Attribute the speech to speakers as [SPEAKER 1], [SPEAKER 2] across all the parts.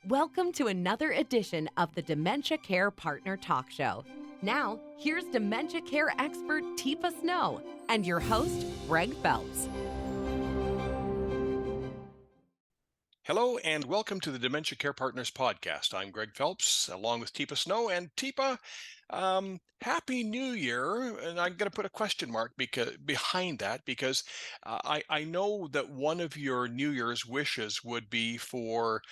[SPEAKER 1] Welcome to another edition of the Dementia Care Partner Talk Show. Now, here's dementia care expert Teepa and your host, Greg Phelps.
[SPEAKER 2] Hello and welcome to the Dementia Care Partners podcast. I'm Greg Phelps along with Teepa Snow. And Teepa, Happy New Year. And I'm going to put a question mark behind that because I know that one of your New Year's wishes would be for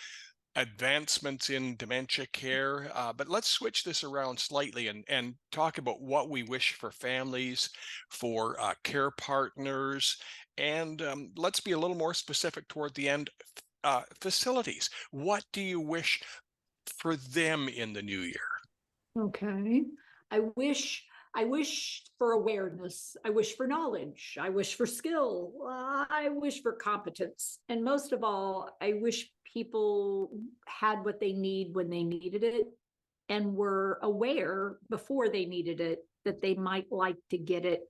[SPEAKER 2] advancements in dementia care. But let's switch this around slightly and talk about what we wish for families, for care partners, and let's be a little more specific toward the end. Facilities. What do you wish for them in the new year?
[SPEAKER 3] Okay. I wish for awareness. I wish for knowledge. I wish for skill. I wish for competence. And most of all, I wish people had what they need when they needed it and were aware before they needed it that they might like to get it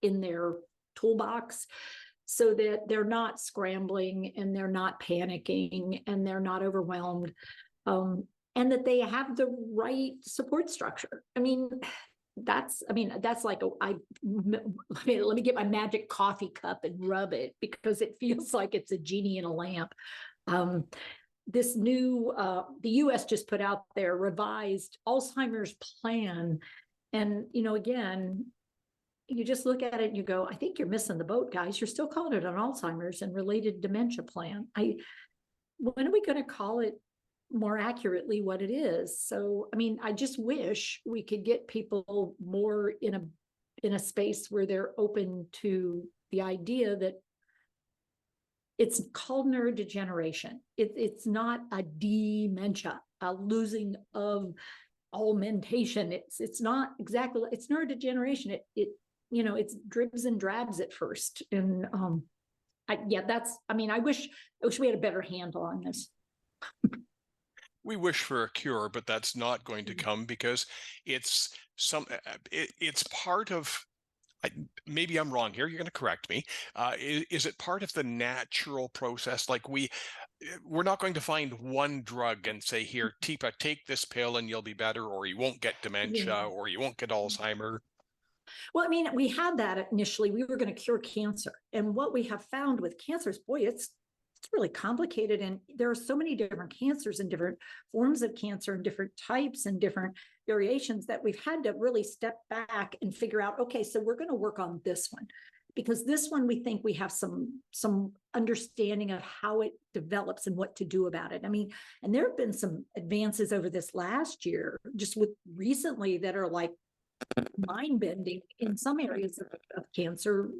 [SPEAKER 3] in their toolbox, so that they're not scrambling and they're not panicking and they're not overwhelmed, and that they have the right support structure. That's like let me get my magic coffee cup and rub it, because it feels like it's a genie in a lamp. This new, the US just put out their revised Alzheimer's plan. And, again, you just look at it and you go, I think you're missing the boat, guys. You're still calling it an Alzheimer's and related dementia plan. When are we going to call it more accurately what it is? So, I just wish we could get people more in a space where they're open to the idea that it's called neurodegeneration. It's not a dementia, a losing of augmentation. It's not exactly, it's neurodegeneration. It's dribs and drabs at first. And I wish we had a better handle on this.
[SPEAKER 2] We wish for a cure, but that's not going to come because it's part of, maybe I'm wrong here, you're going to correct me. Is it part of the natural process? Like we're not going to find one drug and say, here, Teepa, take this pill and you'll be better, or you won't get dementia, or you won't get Alzheimer.
[SPEAKER 3] Well, we had that initially. We were going to cure cancer. And what we have found with cancers, boy, it's really complicated. And there are so many different cancers and different forms of cancer and different types and different variations that we've had to really step back and figure out, okay, so we're going to work on this one, because this one, we think we have some understanding of how it develops and what to do about it. And there have been some advances over this last year, just with recently, that are like mind-bending in some areas of cancer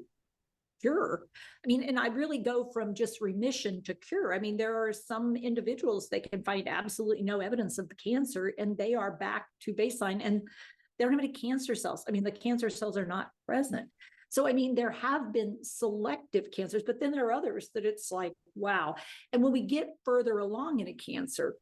[SPEAKER 3] cure. And I really go from just remission to cure. There are some individuals that can find absolutely no evidence of the cancer and they are back to baseline and they don't have any cancer cells. The cancer cells are not present. So, there have been selective cancers, but then there are others that it's like, wow. And when we get further along in a cancer,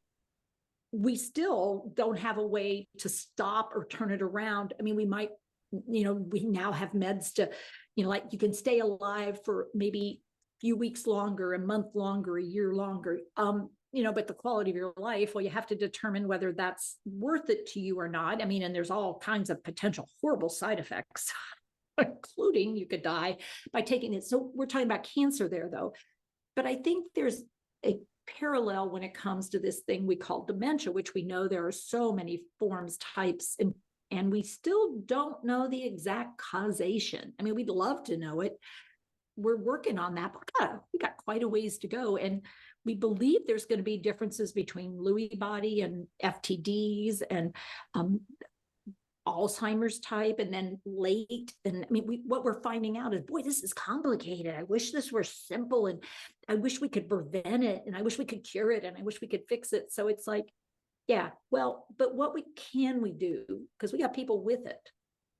[SPEAKER 3] we still don't have a way to stop or turn it around. We might, we now have meds to, like you can stay alive for maybe a few weeks longer, a month longer, a year longer. But the quality of your life, well, you have to determine whether that's worth it to you or not. And there's all kinds of potential horrible side effects, including you could die by taking it. So we're talking about cancer there, though. But I think there's a parallel when it comes to this thing we call dementia, which we know there are so many forms, types, and we still don't know the exact causation. We'd love to know it. We're working on that, but we got quite a ways to go. And we believe there's going to be differences between Lewy body and FTDs and Alzheimer's type, and then late. And what we're finding out is, boy, this is complicated. I wish this were simple, and I wish we could prevent it, and I wish we could cure it, and I wish we could fix it. So it's like, yeah, well, but what can we do? Because we got people with it.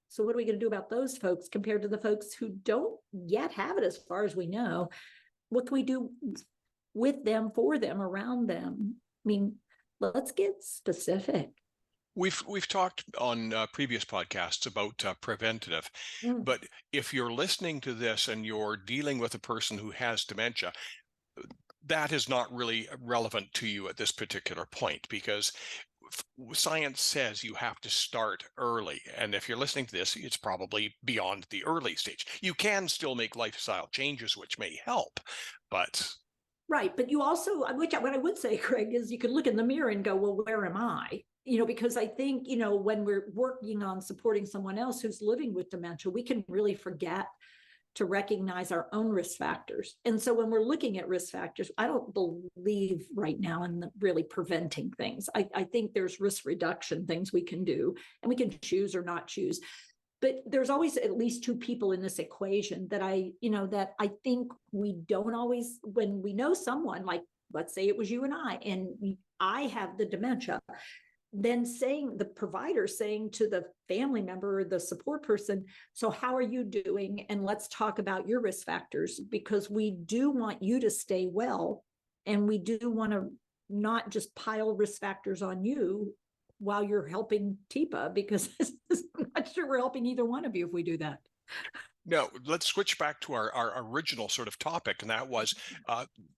[SPEAKER 3] So what are we going to do about those folks compared to the folks who don't yet have it, as far as we know? What can we do with them, for them, around them? Let's get specific.
[SPEAKER 2] We've talked on previous podcasts about preventative, but if you're listening to this and you're dealing with a person who has dementia, that is not really relevant to you at this particular point, because science says you have to start early. And if you're listening to this, it's probably beyond the early stage. You can still make lifestyle changes, which may help, but.
[SPEAKER 3] Right. But you also, what I would say, Craig, is you could look in the mirror and go, well, where am I? Because I think, when we're working on supporting someone else who's living with dementia, we can really forget to recognize our own risk factors. And so when we're looking at risk factors, I don't believe right now in really preventing things. I think there's risk reduction things we can do, and we can choose or not choose. But there's always at least two people in this equation that I think we don't always, when we know someone, like, let's say it was you and I have the dementia, then the provider saying to the family member or the support person, so how are you doing? And let's talk about your risk factors, because we do want you to stay well. And we do want to not just pile risk factors on you while you're helping Teepa, because I'm not sure we're helping either one of you if we do that.
[SPEAKER 2] No, let's switch back to our original sort of topic, and that was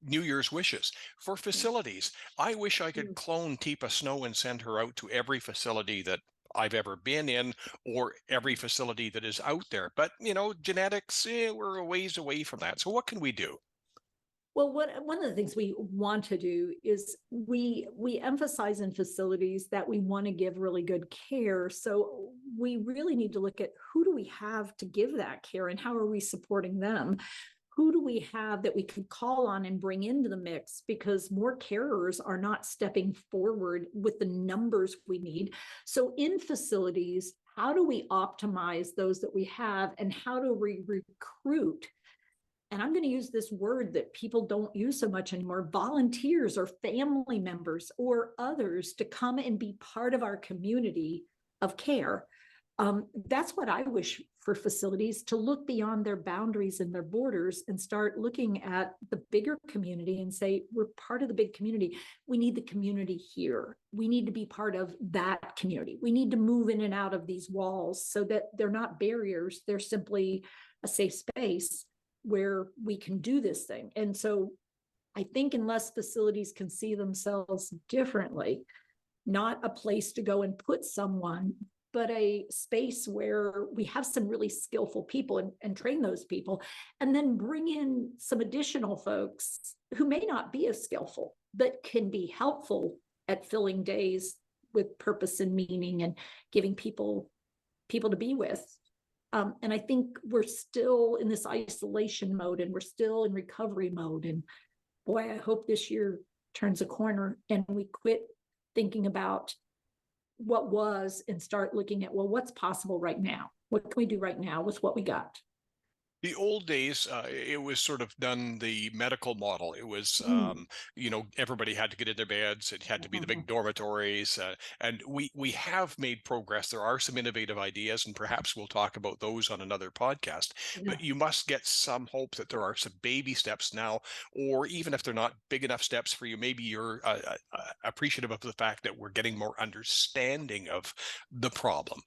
[SPEAKER 2] New Year's wishes. For facilities, I wish I could clone Teepa Snow and send her out to every facility that I've ever been in, or every facility that is out there. But, genetics, we're a ways away from that. So what can we do?
[SPEAKER 3] Well, one of the things we want to do is we emphasize in facilities that we want to give really good care. So we really need to look at who do we have to give that care, and how are we supporting them? Who do we have that we could call on and bring into the mix? Because more carers are not stepping forward with the numbers we need. So in facilities, how do we optimize those that we have, and how do we recruit? And I'm going to use this word that people don't use so much anymore, volunteers or family members or others to come and be part of our community of care. That's what I wish for facilities, to look beyond their boundaries and their borders and start looking at the bigger community and say, we're part of the big community. We need the community here. We need to be part of that community. We need to move in and out of these walls so that they're not barriers. They're simply a safe space where we can do this thing. And so I think unless facilities can see themselves differently, not a place to go and put someone, but a space where we have some really skillful people and train those people, and then bring in some additional folks who may not be as skillful, but can be helpful at filling days with purpose and meaning and giving people to be with. And I think we're still in this isolation mode, and we're still in recovery mode. And boy, I hope this year turns a corner and we quit thinking about what was and start looking at, well, what's possible right now? What can we do right now with what we got?
[SPEAKER 2] The old days, it was sort of done the medical model. It was, everybody had to get in their beds. It had to be the big dormitories. And we have made progress. There are some innovative ideas, and perhaps we'll talk about those on another podcast.
[SPEAKER 3] Yeah.
[SPEAKER 2] But you must get some hope that there are some baby steps now, or even if they're not big enough steps for you, maybe you're appreciative of the fact that we're getting more understanding of the problem.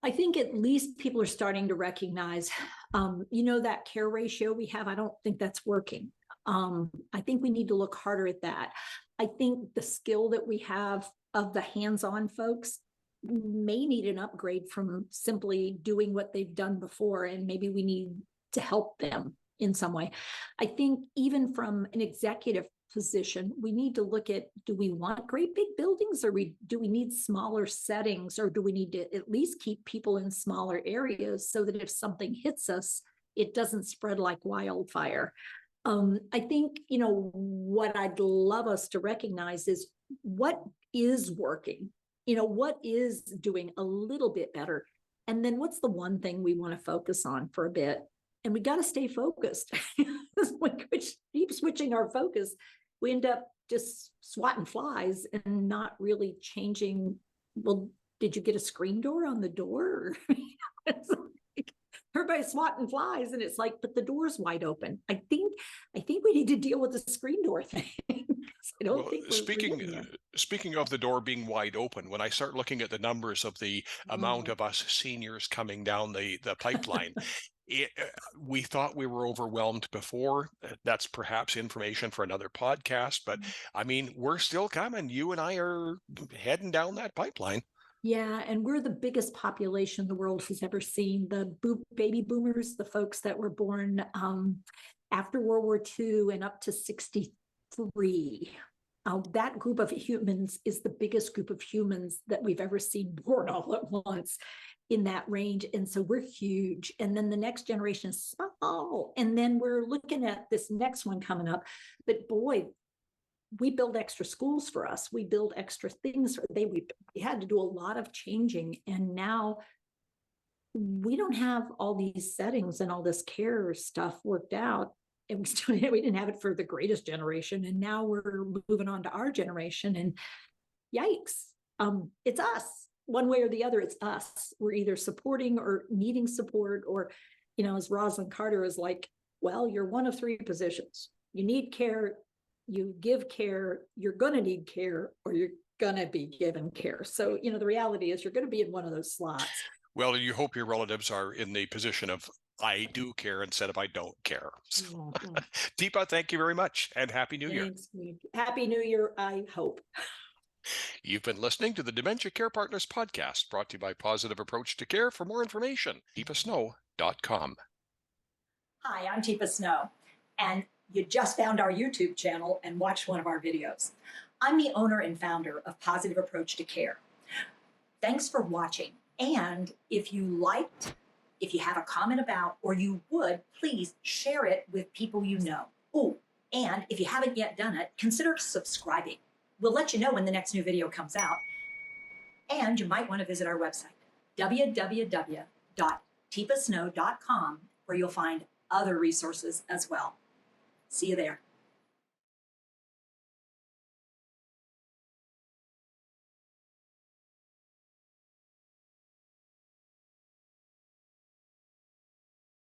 [SPEAKER 3] I think at least people are starting to recognize, that care ratio we have, I don't think that's working. I think we need to look harder at that. I think the skill that we have of the hands-on folks may need an upgrade from simply doing what they've done before, and maybe we need to help them in some way. I think even from an executive position, we need to look at, do we want great big buildings, or do we need smaller settings, or do we need to at least keep people in smaller areas so that if something hits us, it doesn't spread like wildfire? I think, what I'd love us to recognize is what is working, what is doing a little bit better, and then what's the one thing we want to focus on for a bit. And we got to stay focused. When we keep switching our focus, we end up just swatting flies and not really changing. Well, did you get a screen door on the door? It's like everybody's swatting flies, and it's like, but the door's wide open. I think we need to deal with the screen door thing. I don't think
[SPEAKER 2] speaking of the door being wide open, when I start looking at the numbers of the amount of us seniors coming down the pipeline, We thought we were overwhelmed before. That's perhaps information for another podcast, but I mean, we're still coming. You and I are heading down that pipeline.
[SPEAKER 3] Yeah, and we're the biggest population the world has ever seen. The baby boomers, the folks that were born after World War II and up to 63. That group of humans is the biggest group of humans that we've ever seen born all at once in that range. And so we're huge. And then the next generation is small. And then we're looking at this next one coming up. But boy, we build extra schools for us. We build extra things. We had to do a lot of changing. And now we don't have all these settings and all this care stuff worked out. And we didn't have it for the greatest generation. And now we're moving on to our generation. And yikes, it's us. One way or the other, it's us. We're either supporting or needing support, or, as Rosalind Carter is like, well, you're one of three positions. You need care, you give care, you're going to need care, or you're going to be given care. So, the reality is you're going to be in one of those slots.
[SPEAKER 2] Well, you hope your relatives are in the position of I do care instead of I don't care. So, Teepa, thank you very much, and Happy New Year.
[SPEAKER 3] Happy New Year, I hope.
[SPEAKER 2] You've been listening to the Dementia Care Partners podcast, brought to you by Positive Approach to Care. For more information, teepasnow.com.
[SPEAKER 4] Hi, I'm Teepa Snow, and you just found our YouTube channel and watched one of our videos. I'm the owner and founder of Positive Approach to Care. Thanks for watching, and if you liked, if you have a comment about, or you would, please share it with people you know. Oh, and if you haven't yet done it, consider subscribing. We'll let you know when the next new video comes out. And you might want to visit our website, www.teepasnow.com, where you'll find other resources as well. See you there.